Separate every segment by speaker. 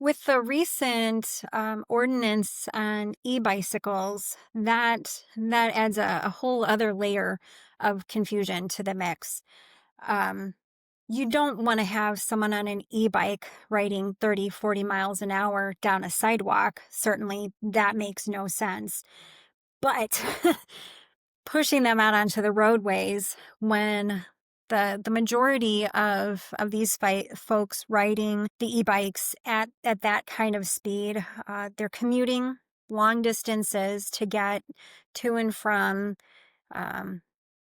Speaker 1: With the recent ordinance on e-bicycles, that adds a whole other layer of confusion to the mix. Um, you don't want to have someone on an e-bike riding 30, 40 miles an hour down a sidewalk. Certainly, that makes no sense. But pushing them out onto the roadways when the majority of these folks riding the e-bikes at that kind of speed, they're commuting long distances to get to and from um,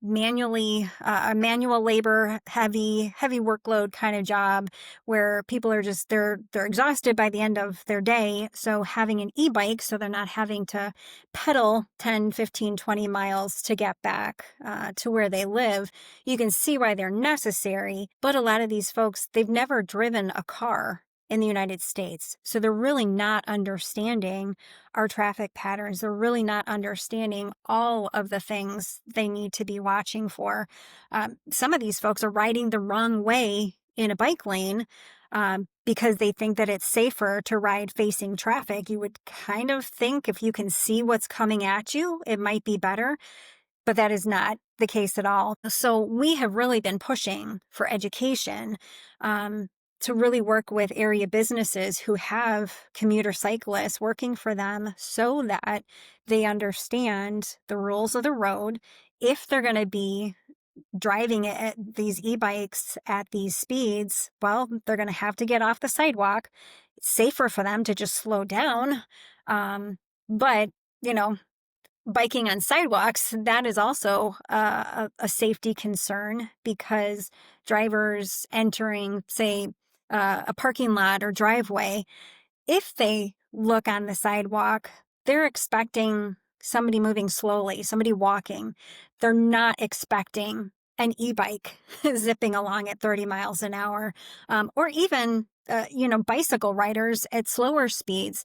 Speaker 1: a manual labor heavy workload kind of job where people are just they're exhausted by the end of their day. So having an e-bike, so they're not having to pedal 10, 15, 20 miles to get back to where they live, you can see why they're necessary. But a lot of these folks, they've never driven a car in the United States. So they're really not understanding our traffic patterns. They're really not understanding all of the things they need to be watching for. Some of these folks are riding the wrong way in a bike lane because they think that it's safer to ride facing traffic. You would kind of think if you can see what's coming at you, it might be better, but that is not the case at all. So we have really been pushing for education to really work with area businesses who have commuter cyclists working for them so that they understand the rules of the road. If they're going to be driving these e-bikes at these speeds, well, they're going to have to get off the sidewalk. It's safer for them to just slow down. But, you know, biking on sidewalks, that is also a safety concern because drivers entering, say, a parking lot or driveway, if they look on the sidewalk, they're expecting somebody moving slowly, somebody walking. They're not expecting an e-bike zipping along at 30 miles an hour, or even, bicycle riders at slower speeds.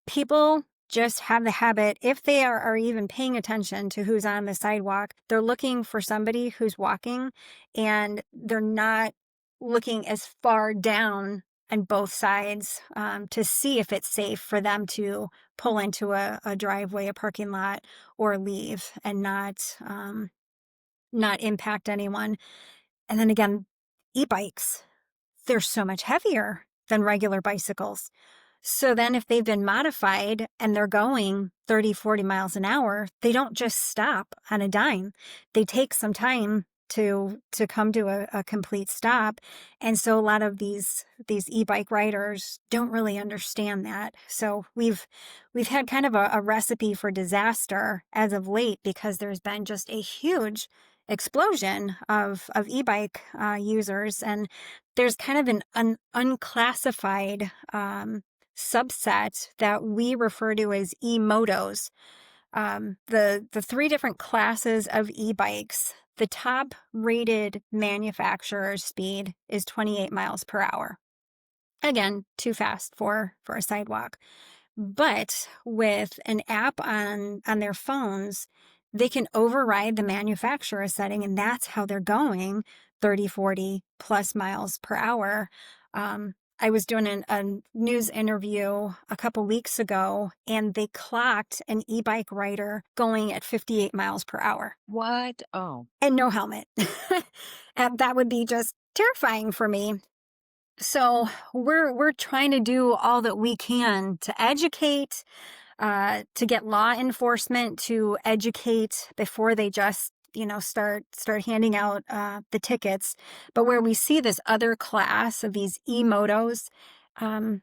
Speaker 1: People just have the habit, if they are even paying attention to who's on the sidewalk, they're looking for somebody who's walking and they're not looking as far down on both sides to see if it's safe for them to pull into a driveway, a parking lot, or leave and not impact anyone. And then again, e-bikes, they're so much heavier than regular bicycles. So then if they've been modified and they're going 30, 40 miles an hour, they don't just stop on a dime. They take some time to come to a complete stop. And so a lot of these e-bike riders don't really understand that. So we've had kind of a recipe for disaster as of late because there's been just a huge explosion of e-bike users, and there's kind of an unclassified subset that we refer to as e-motos. The three different classes of e-bikes, the top rated manufacturer speed is 28 miles per hour. Again, too fast for a sidewalk. But with an app on their phones, they can override the manufacturer setting, and that's how they're going 30, 40 plus miles per hour. I was doing a news interview a couple weeks ago, and they clocked an e-bike rider going at 58 miles per hour
Speaker 2: What? Oh,
Speaker 1: and no helmet. And that would be just terrifying for me. So we're trying to do all that we can to educate, to get law enforcement to educate before they just start handing out the tickets. But where we see this other class of these e-motos, um,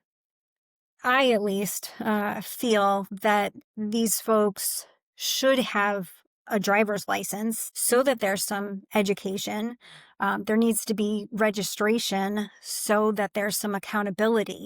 Speaker 1: I at least feel that these folks should have a driver's license so that there's some education. There needs to be registration so that there's some accountability.